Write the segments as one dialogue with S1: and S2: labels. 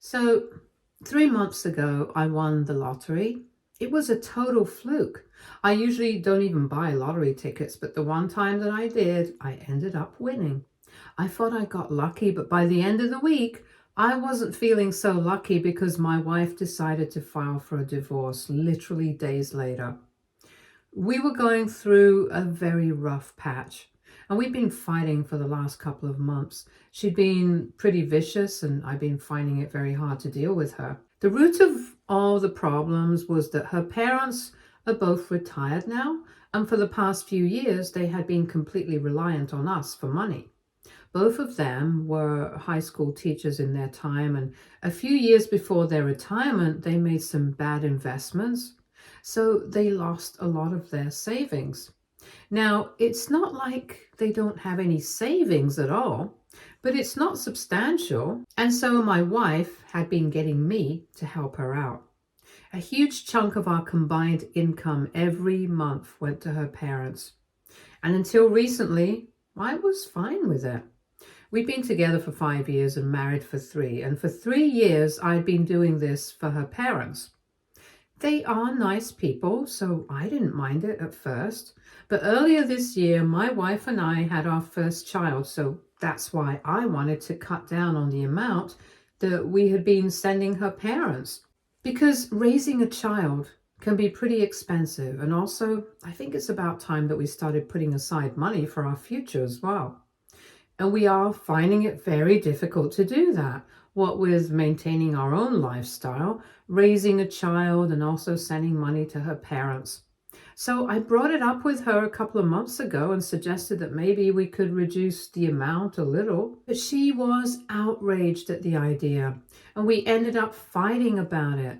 S1: So, 3 months ago, I won the lottery. It was a total fluke. I usually don't even buy lottery tickets, but the one time that I did, I ended up winning. I thought I got lucky, but by the end of the week, I wasn't feeling so lucky because my wife decided to file for a divorce literally days later. We were going through a very rough patch, and we'd been fighting for the last couple of months. She'd been pretty vicious, and I'd been finding it very hard to deal with her. The root of all the problems was that her parents are both retired now, and for the past few years, they had been completely reliant on us for money. Both of them were high school teachers in their time, and a few years before their retirement, they made some bad investments. So they lost a lot of their savings. Now, it's not like they don't have any savings at all, but it's not substantial. And so my wife had been getting me to help her out. A huge chunk of our combined income every month went to her parents. And until recently, I was fine with it. We'd been together for 5 years and married for 3. And for 3 years, I'd been doing this for her parents. They are nice people, so I didn't mind it at first. But earlier this year, my wife and I had our first child, so that's why I wanted to cut down on the amount that we had been sending her parents. Because raising a child can be pretty expensive, and also I think it's about time that we started putting aside money for our future as well. And we are finding it very difficult to do that, what with maintaining our own lifestyle, raising a child, and also sending money to her parents. So I brought it up with her a couple of months ago and suggested that maybe we could reduce the amount a little. But she was outraged at the idea, and we ended up fighting about it.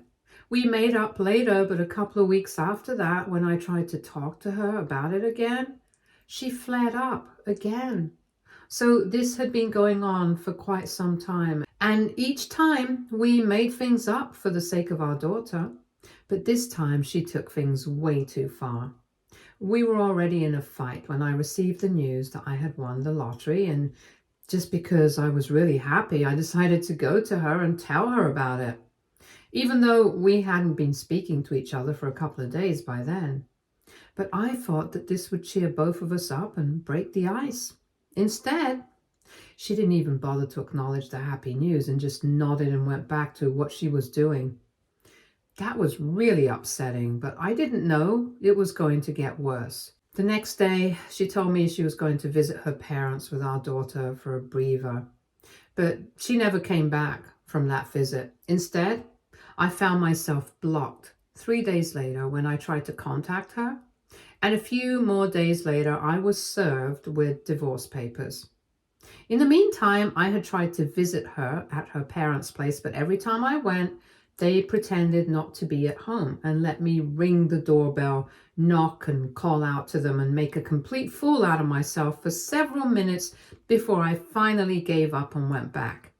S1: We made up later, but a couple of weeks after that, when I tried to talk to her about it again, she flared up again. So this had been going on for quite some time. And each time we made things up for the sake of our daughter. But this time she took things way too far. We were already in a fight when I received the news that I had won the lottery. And just because I was really happy, I decided to go to her and tell her about it. Even though we hadn't been speaking to each other for a couple of days by then. But I thought that this would cheer both of us up and break the ice. Instead, she didn't even bother to acknowledge the happy news and just nodded and went back to what she was doing. That was really upsetting, but I didn't know it was going to get worse. The next day, she told me she was going to visit her parents with our daughter for a breather. But she never came back from that visit. Instead, I found myself blocked 3 days later when I tried to contact her. And a few more days later, I was served with divorce papers. In the meantime, I had tried to visit her at her parents' place, but every time I went, they pretended not to be at home and let me ring the doorbell, knock and call out to them and make a complete fool out of myself for several minutes before I finally gave up and went back.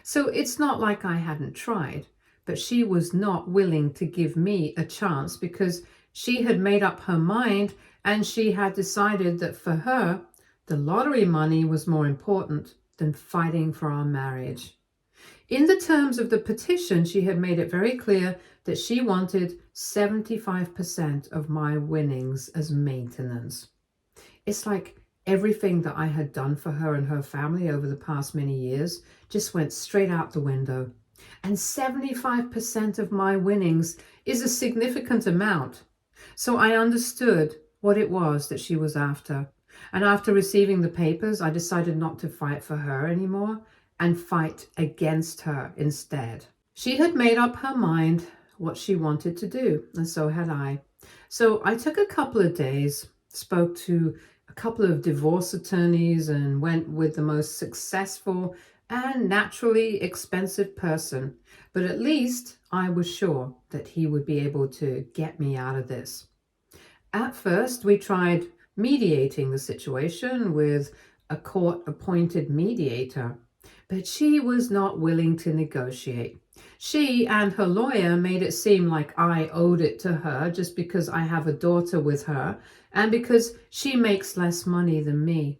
S1: So it's not like I hadn't tried, but she was not willing to give me a chance because she had made up her mind and she had decided that for her, the lottery money was more important than fighting for our marriage. In the terms of the petition, she had made it very clear that she wanted 75% of my winnings as maintenance. It's like everything that I had done for her and her family over the past many years just went straight out the window. And 75% of my winnings is a significant amount. So I understood what it was that she was after. And after receiving the papers, I decided not to fight for her anymore and fight against her instead. She had made up her mind what she wanted to do, and so had I. So I took a couple of days, spoke to a couple of divorce attorneys, and went with the most successful and naturally expensive person. But at least I was sure that he would be able to get me out of this. At first, we tried mediating the situation with a court-appointed mediator, but she was not willing to negotiate. She and her lawyer made it seem like I owed it to her just because I have a daughter with her and because she makes less money than me,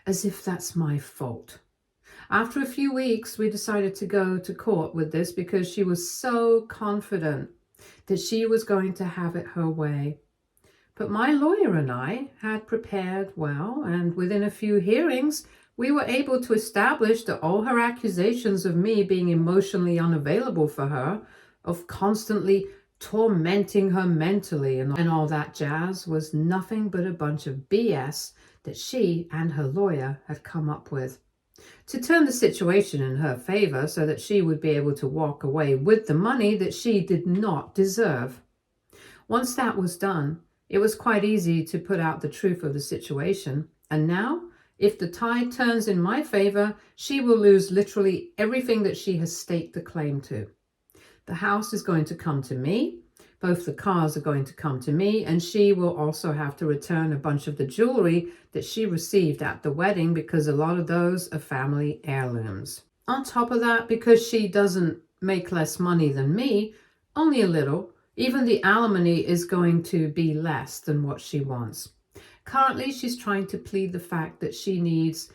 S1: as if that's my fault. After a few weeks, we decided to go to court with this because she was so confident that she was going to have it her way. But my lawyer and I had prepared well, and within a few hearings, we were able to establish that all her accusations of me being emotionally unavailable for her, of constantly tormenting her mentally and all that jazz, was nothing but a bunch of BS that she and her lawyer had come up with to turn the situation in her favor so that she would be able to walk away with the money that she did not deserve. Once that was done, it was quite easy to put out the truth of the situation. And now, if the tide turns in my favor, she will lose literally everything that she has staked a claim to. The house is going to come to me. Both the cars are going to come to me, and she will also have to return a bunch of the jewelry that she received at the wedding because a lot of those are family heirlooms. On top of that, because she doesn't make less money than me, only a little, even the alimony is going to be less than what she wants. Currently, she's trying to plead the fact that she needs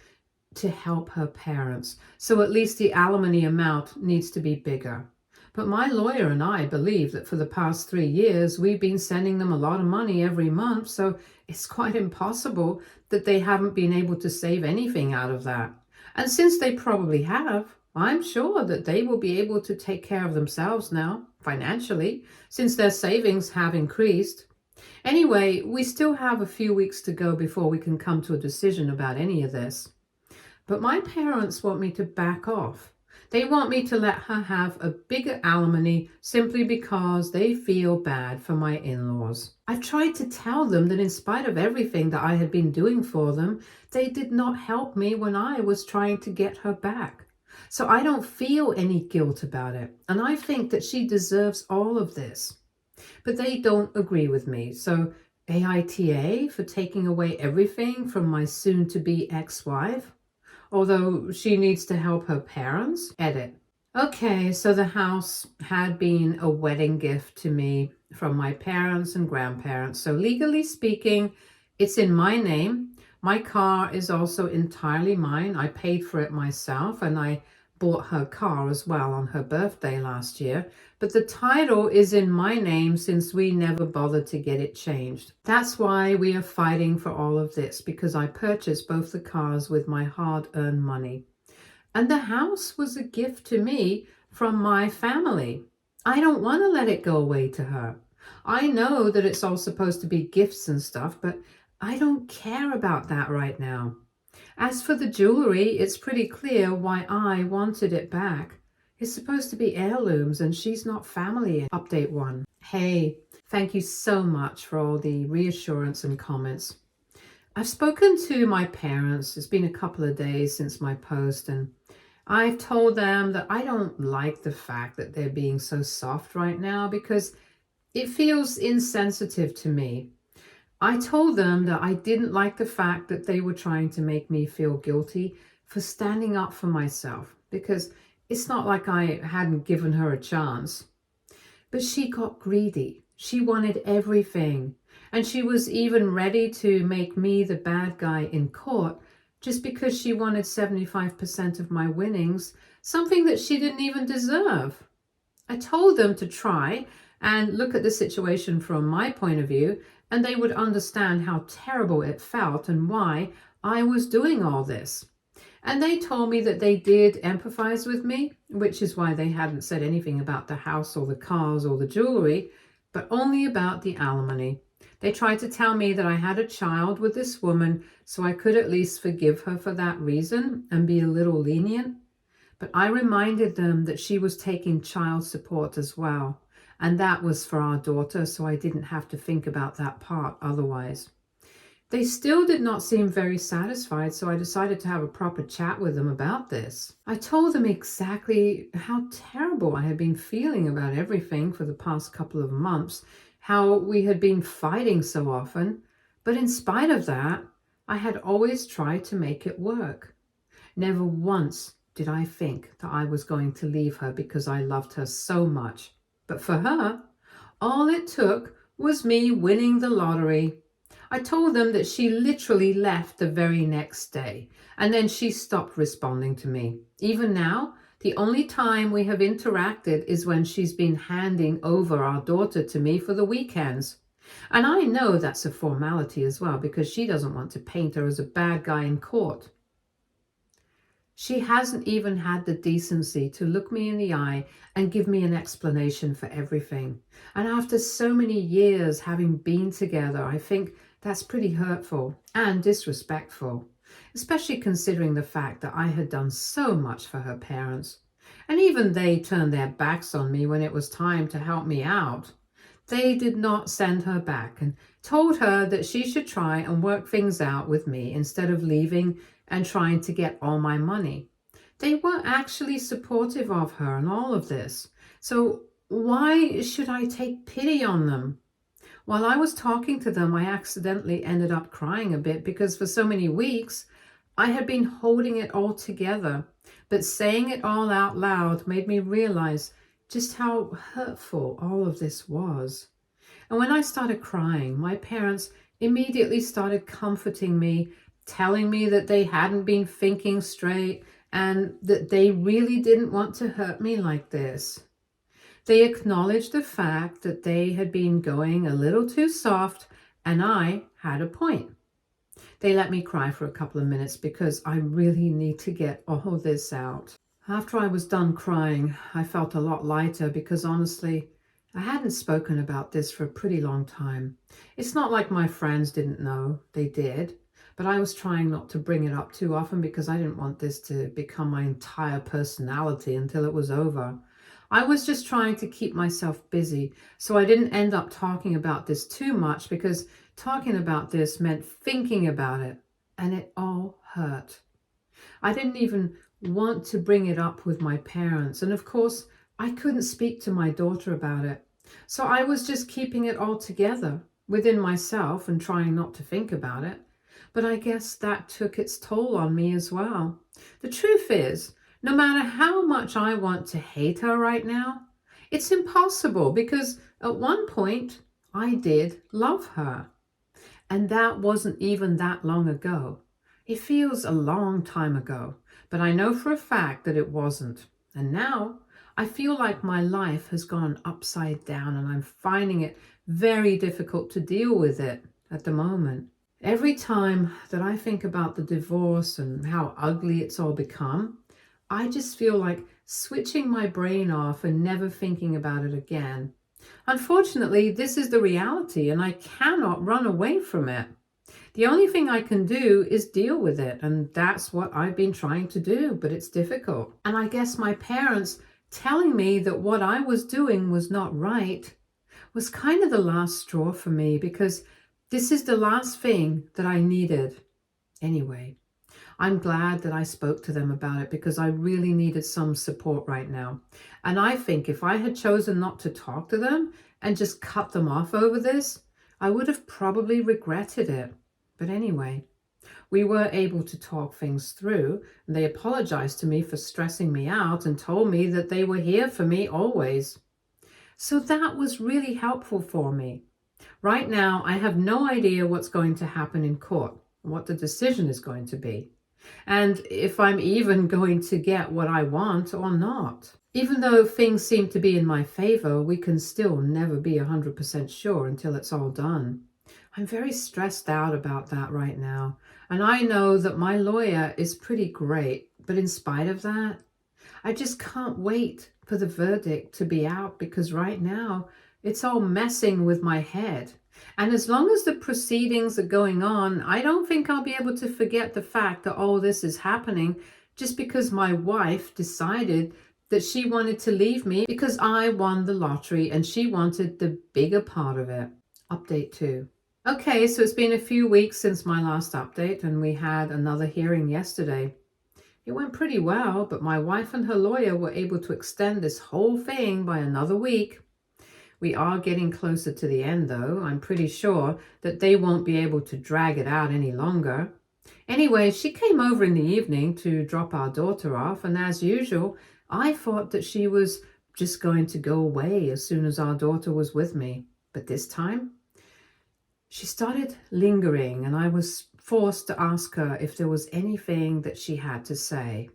S1: to help her parents, so at least the alimony amount needs to be bigger. But my lawyer and I believe that for the past 3 years, we've been sending them a lot of money every month, so it's quite impossible that they haven't been able to save anything out of that. And since they probably have, I'm sure that they will be able to take care of themselves now, financially, since their savings have increased. Anyway, we still have a few weeks to go before we can come to a decision about any of this. But my parents want me to back off. They want me to let her have a bigger alimony simply because they feel bad for my in-laws. I've tried to tell them that in spite of everything that I had been doing for them, they did not help me when I was trying to get her back. So I don't feel any guilt about it, and I think that she deserves all of this. But they don't agree with me, so AITA for taking away everything from my soon-to-be ex-wife? Although she needs to help her parents? Edit. Okay, so the house had been a wedding gift to me from my parents and grandparents. So legally speaking, it's in my name. My car is also entirely mine. I paid for it myself, and I bought her car as well on her birthday last year. But the title is in my name since we never bothered to get it changed. That's why we are fighting for all of this, because I purchased both the cars with my hard-earned money. And the house was a gift to me from my family. I don't want to let it go away to her. I know that it's all supposed to be gifts and stuff, but I don't care about that right now. As for the jewelry, it's pretty clear why I wanted it back. It's supposed to be heirlooms, and she's not family. Update 1. Hey, thank you so much for all the reassurance and comments. I've spoken to my parents. It's been a couple of days since my post, and I've told them that I don't like the fact that they're being so soft right now because it feels insensitive to me. I told them that I didn't like the fact that they were trying to make me feel guilty for standing up for myself, because it's not like I hadn't given her a chance. But she got greedy. She wanted everything. And she was even ready to make me the bad guy in court just because she wanted 75% of my winnings, something that she didn't even deserve. I told them to try and look at the situation from my point of view, and they would understand how terrible it felt and why I was doing all this. And they told me that they did empathize with me, which is why they hadn't said anything about the house or the cars or the jewelry, but only about the alimony. They tried to tell me that I had a child with this woman, so I could at least forgive her for that reason and be a little lenient. But I reminded them that she was taking child support as well, and that was for our daughter, so I didn't have to think about that part otherwise. They still did not seem very satisfied, so I decided to have a proper chat with them about this. I told them exactly how terrible I had been feeling about everything for the past couple of months, how we had been fighting so often, but in spite of that, I had always tried to make it work. Never once did I think that I was going to leave her because I loved her so much. But for her, all it took was me winning the lottery. I told them that she literally left the very next day, and then she stopped responding to me. Even now, the only time we have interacted is when she's been handing over our daughter to me for the weekends. And I know that's a formality as well, because she doesn't want to paint her as a bad guy in court. She hasn't even had the decency to look me in the eye and give me an explanation for everything. And after so many years having been together, I think that's pretty hurtful and disrespectful, especially considering the fact that I had done so much for her parents. And even they turned their backs on me when it was time to help me out. They did not send her back and told her that she should try and work things out with me instead of leaving and trying to get all my money. They were actually supportive of her and all of this. So why should I take pity on them? While I was talking to them, I accidentally ended up crying a bit because for so many weeks I had been holding it all together. But saying it all out loud made me realize just how hurtful all of this was. And when I started crying, my parents immediately started comforting me, telling me that they hadn't been thinking straight and that they really didn't want to hurt me like this. They acknowledged the fact that they had been going a little too soft and I had a point. They let me cry for a couple of minutes because I really need to get all this out. After I was done crying, I felt a lot lighter because honestly, I hadn't spoken about this for a pretty long time. It's not like my friends didn't know, they did, but I was trying not to bring it up too often because I didn't want this to become my entire personality until it was over. I was just trying to keep myself busy, so I didn't end up talking about this too much because talking about this meant thinking about it, and it all hurt. I didn't even want to bring it up with my parents, and of course, I couldn't speak to my daughter about it. So I was just keeping it all together within myself and trying not to think about it. But I guess that took its toll on me as well. The truth is, no matter how much I want to hate her right now, it's impossible because at one point I did love her. And that wasn't even that long ago. It feels a long time ago, but I know for a fact that it wasn't. And now I feel like my life has gone upside down and I'm finding it very difficult to deal with it at the moment. Every time that I think about the divorce and how ugly it's all become, I just feel like switching my brain off and never thinking about it again. Unfortunately, this is the reality and I cannot run away from it. The only thing I can do is deal with it, and that's what I've been trying to do, but it's difficult. And I guess my parents telling me that what I was doing was not right was kind of the last straw for me because this is the last thing that I needed. Anyway, I'm glad that I spoke to them about it because I really needed some support right now. And I think if I had chosen not to talk to them and just cut them off over this, I would have probably regretted it. But anyway, we were able to talk things through, and they apologized to me for stressing me out and told me that they were here for me always. So that was really helpful for me. Right now, I have no idea what's going to happen in court, what the decision is going to be, and if I'm even going to get what I want or not. Even though things seem to be in my favor, we can still never be 100% sure until it's all done. I'm very stressed out about that right now, and I know that my lawyer is pretty great, but in spite of that, I just can't wait for the verdict to be out because right now it's all messing with my head. And as long as the proceedings are going on, I don't think I'll be able to forget the fact that all this is happening just because my wife decided that she wanted to leave me because I won the lottery and she wanted the bigger part of it. Update 2. Okay, so it's been a few weeks since my last update and we had another hearing yesterday. It went pretty well, but my wife and her lawyer were able to extend this whole thing by another week. We are getting closer to the end though. I'm pretty sure that they won't be able to drag it out any longer. Anyway, she came over in the evening to drop our daughter off, and as usual, I thought that she was just going to go away as soon as our daughter was with me. But this time, She started lingering, and I was forced to ask her if there was anything that she had to say.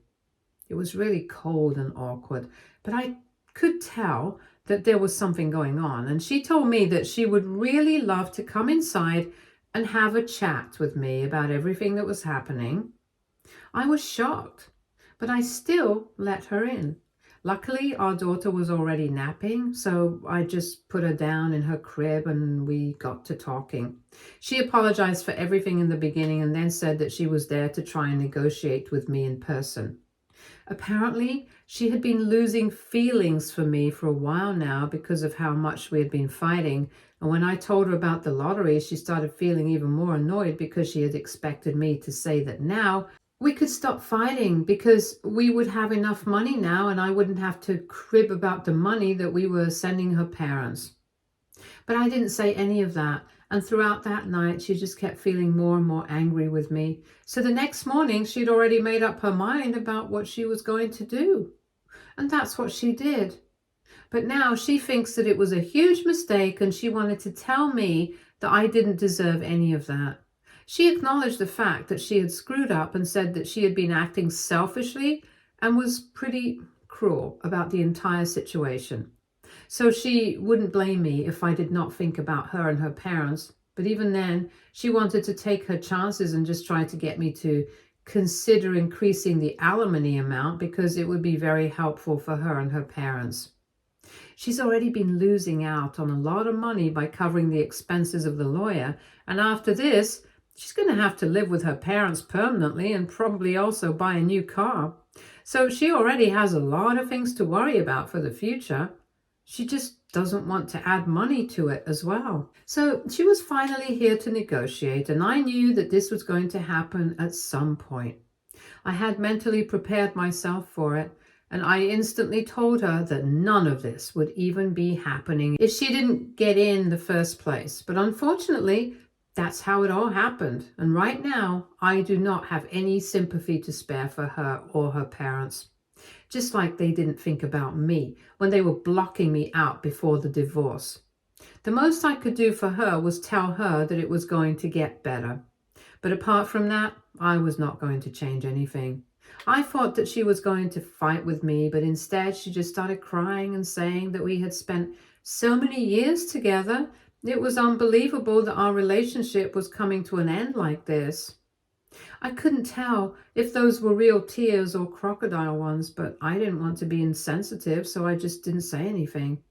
S1: It was really cold and awkward, but I could tell that there was something going on. And she told me that she would really love to come inside and have a chat with me about everything that was happening. I was shocked, but I still let her in. Luckily, our daughter was already napping, so I just put her down in her crib and we got to talking. She apologized for everything in the beginning and then said that she was there to try and negotiate with me in person. Apparently, she had been losing feelings for me for a while now because of how much we had been fighting. And when I told her about the lottery, she started feeling even more annoyed because she had expected me to say that now we could stop fighting because we would have enough money now and I wouldn't have to crib about the money that we were sending her parents. But I didn't say any of that. And throughout that night, she just kept feeling more and more angry with me. So the next morning, she'd already made up her mind about what she was going to do. And that's what she did. But now she thinks that it was a huge mistake and she wanted to tell me that I didn't deserve any of that. She acknowledged the fact that she had screwed up and said that she had been acting selfishly and was pretty cruel about the entire situation. So she wouldn't blame me if I did not think about her and her parents. But even then, she wanted to take her chances and just try to get me to consider increasing the alimony amount because it would be very helpful for her and her parents. She's already been losing out on a lot of money by covering the expenses of the lawyer. And after this, she's going to have to live with her parents permanently and probably also buy a new car. So she already has a lot of things to worry about for the future. She just doesn't want to add money to it as well. So she was finally here to negotiate, and I knew that this was going to happen at some point. I had mentally prepared myself for it, and I instantly told her that none of this would even be happening if she didn't get in the first place. But unfortunately, that's how it all happened. And right now, I do not have any sympathy to spare for her or her parents. Just like they didn't think about me when they were blocking me out before the divorce. The most I could do for her was tell her that it was going to get better. But apart from that, I was not going to change anything. I thought that she was going to fight with me, but instead she just started crying and saying that we had spent so many years together. It was unbelievable that our relationship was coming to an end like this. I couldn't tell if those were real tears or crocodile ones, but I didn't want to be insensitive, so I just didn't say anything.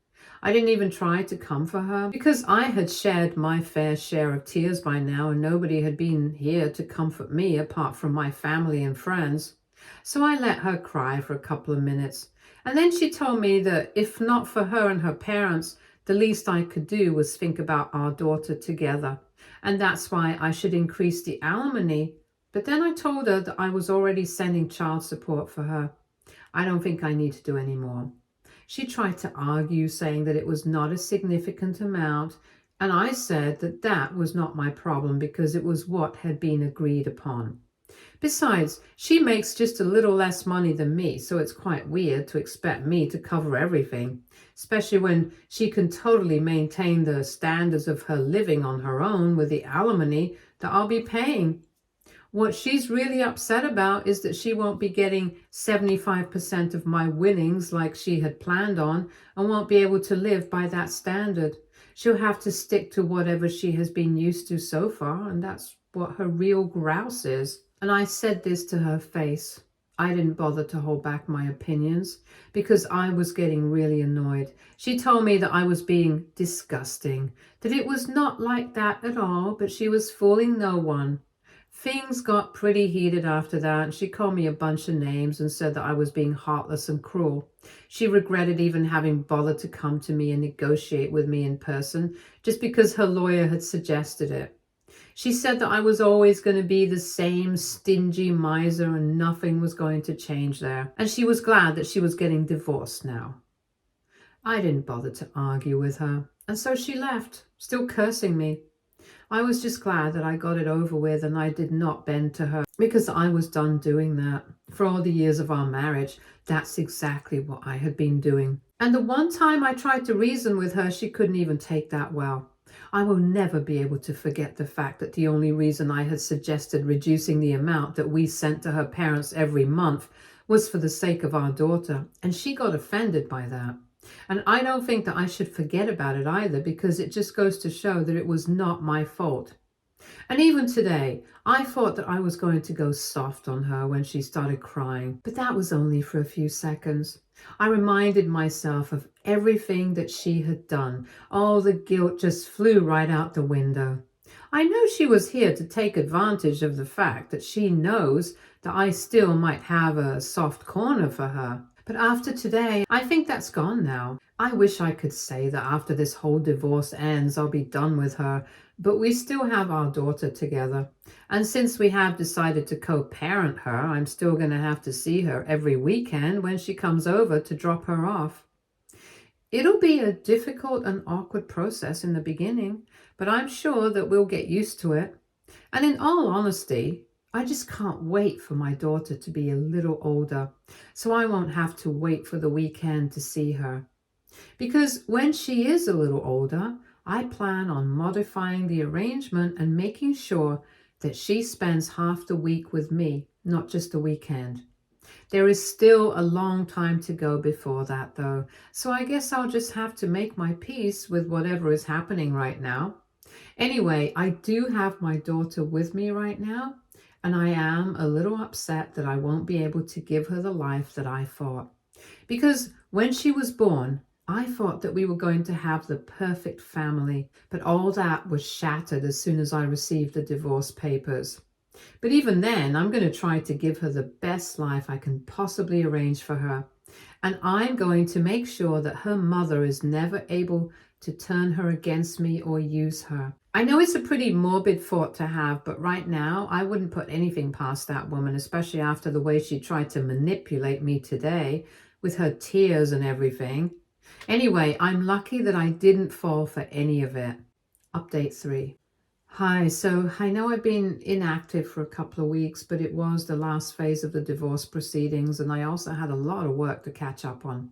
S1: I didn't even try to comfort her because I had shared my fair share of tears by now and nobody had been here to comfort me apart from my family and friends. So I let her cry for a couple of minutes. And then she told me that if not for her and her parents, the least I could do was think about our daughter together. And that's why I should increase the alimony. But then I told her that I was already sending child support for her. I don't think I need to do any more. She tried to argue, saying that it was not a significant amount, and I said that that was not my problem because it was what had been agreed upon. Besides, she makes just a little less money than me, so it's quite weird to expect me to cover everything, especially when she can totally maintain the standards of her living on her own with the alimony that I'll be paying. What she's really upset about is that she won't be getting 75% of my winnings like she had planned on and won't be able to live by that standard. She'll have to stick to whatever she has been used to so far, and that's what her real grouse is. And I said this to her face. I didn't bother to hold back my opinions because I was getting really annoyed. She told me that I was being disgusting, that it was not like that at all, but she was fooling no one. Things got pretty heated after that, and she called me a bunch of names and said that I was being heartless and cruel. She regretted even having bothered to come to me and negotiate with me in person, just because her lawyer had suggested it. She said that I was always going to be the same stingy miser and nothing was going to change there, and she was glad that she was getting divorced now. I didn't bother to argue with her, and so she left, still cursing me. I was just glad that I got it over with and I did not bend to her because I was done doing that. For all the years of our marriage, that's exactly what I had been doing. And the one time I tried to reason with her, she couldn't even take that well. I will never be able to forget the fact that the only reason I had suggested reducing the amount that we sent to her parents every month was for the sake of our daughter, and she got offended by that. And I don't think that I should forget about it either, because it just goes to show that it was not my fault. And even today, I thought that I was going to go soft on her when she started crying, but that was only for a few seconds. I reminded myself of everything that she had done. All the guilt just flew right out the window. I know she was here to take advantage of the fact that she knows that I still might have a soft corner for her. But after today, I think that's gone now. I wish I could say that after this whole divorce ends, I'll be done with her, but we still have our daughter together. And since we have decided to co-parent her, I'm still going to have to see her every weekend when she comes over to drop her off. It'll be a difficult and awkward process in the beginning, but I'm sure that we'll get used to it. And in all honesty, I just can't wait for my daughter to be a little older, so I won't have to wait for the weekend to see her. Because when she is a little older, I plan on modifying the arrangement and making sure that she spends half the week with me, not just the weekend. There is still a long time to go before that, though, so I guess I'll just have to make my peace with whatever is happening right now. Anyway, I do have my daughter with me right now, and I am a little upset that I won't be able to give her the life that I thought. Because when she was born, I thought that we were going to have the perfect family, but all that was shattered as soon as I received the divorce papers. But even then, I'm going to try to give her the best life I can possibly arrange for her. And I'm going to make sure that her mother is never able to turn her against me or use her. I know it's a pretty morbid thought to have, but right now I wouldn't put anything past that woman, especially after the way she tried to manipulate me today with her tears and everything. Anyway, I'm lucky that I didn't fall for any of it. Update 3. Hi, so I know I've been inactive for a couple of weeks, but it was the last phase of the divorce proceedings, and I also had a lot of work to catch up on.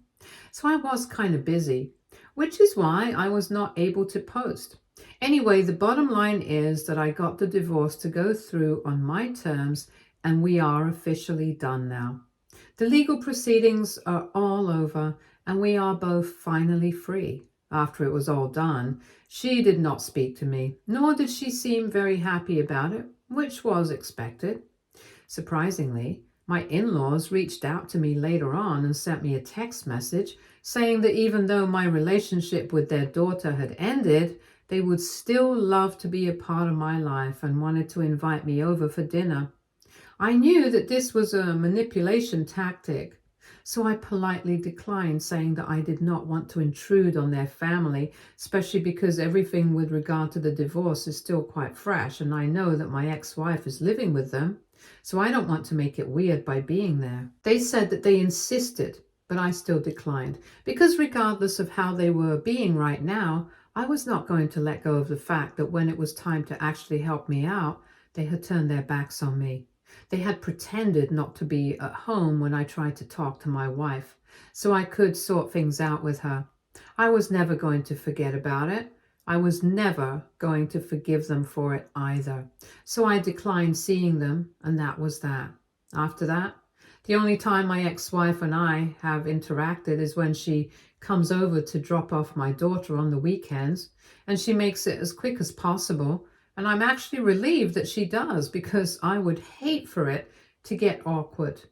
S1: So I was kind of busy, which is why I was not able to post. Anyway, the bottom line is that I got the divorce to go through on my terms, and we are officially done now. The legal proceedings are all over, and we are both finally free. After it was all done, she did not speak to me, nor did she seem very happy about it, which was expected. Surprisingly, my in-laws reached out to me later on and sent me a text message saying that even though my relationship with their daughter had ended, they would still love to be a part of my life and wanted to invite me over for dinner. I knew that this was a manipulation tactic, so I politely declined, saying that I did not want to intrude on their family, especially because everything with regard to the divorce is still quite fresh, and I know that my ex-wife is living with them, so I don't want to make it weird by being there. They said that they insisted, but I still declined, because regardless of how they were being right now, I was not going to let go of the fact that when it was time to actually help me out, they had turned their backs on me. They had pretended not to be at home when I tried to talk to my wife, so I could sort things out with her. I was never going to forget about it. I was never going to forgive them for it either. So I declined seeing them, and that was that. After that, the only time my ex-wife and I have interacted is when she comes over to drop off my daughter on the weekends, and she makes it as quick as possible. And I'm actually relieved that she does, because I would hate for it to get awkward.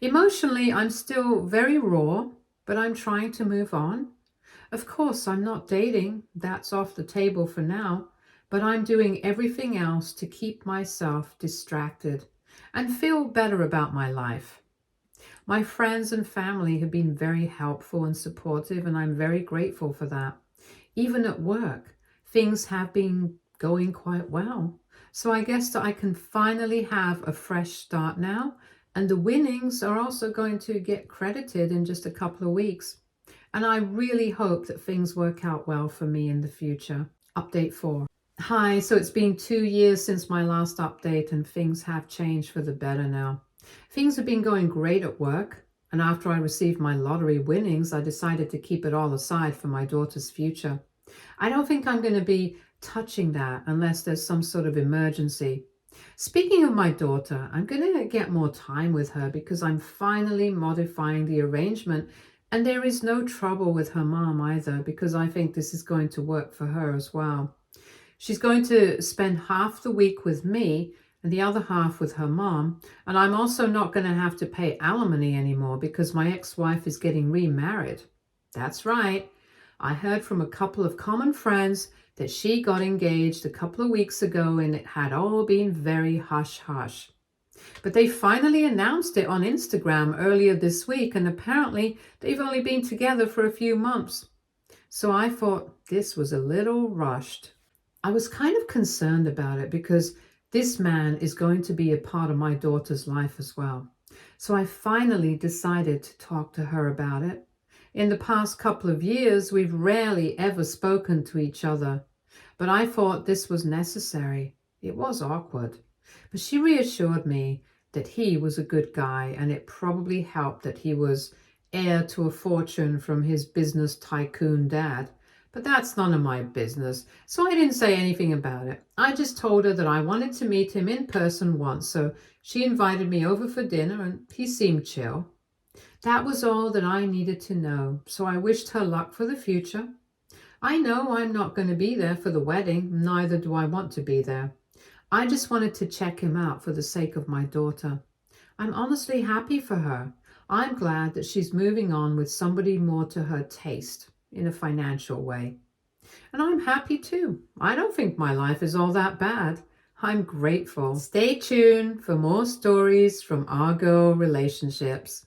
S1: Emotionally, I'm still very raw, but I'm trying to move on. Of course, I'm not dating. That's off the table for now. But I'm doing everything else to keep myself distracted and feel better about my life. My friends and family have been very helpful and supportive, and I'm very grateful for that. Even at work, things have been going quite well. So I guess that I can finally have a fresh start now, and the winnings are also going to get credited in just a couple of weeks. And I really hope that things work out well for me in the future. Update 4. Hi, so it's been 2 years since my last update, and things have changed for the better now. Things have been going great at work, and after I received my lottery winnings, I decided to keep it all aside for my daughter's future. I don't think I'm going to be touching that unless there's some sort of emergency. Speaking of my daughter, I'm going to get more time with her because I'm finally modifying the arrangement, and there is no trouble with her mom either because I think this is going to work for her as well. She's going to spend half the week with me and the other half with her mom, and I'm also not going to have to pay alimony anymore because my ex-wife is getting remarried. That's right. I heard from a couple of common friends that she got engaged a couple of weeks ago and it had all been very hush-hush. But they finally announced it on Instagram earlier this week, and apparently they've only been together for a few months. So I thought this was a little rushed. I was kind of concerned about it because this man is going to be a part of my daughter's life as well. So I finally decided to talk to her about it. In the past couple of years, we've rarely ever spoken to each other, but I thought this was necessary. It was awkward, but she reassured me that he was a good guy, and it probably helped that he was heir to a fortune from his business tycoon dad. But that's none of my business, so I didn't say anything about it. I just told her that I wanted to meet him in person once, so she invited me over for dinner, and he seemed chill. That was all that I needed to know, so I wished her luck for the future. I know I'm not going to be there for the wedding, neither do I want to be there. I just wanted to check him out for the sake of my daughter. I'm honestly happy for her. I'm glad that she's moving on with somebody more to her taste in a financial way. And I'm happy too. I don't think my life is all that bad. I'm grateful. Stay tuned for more stories from our girl relationships.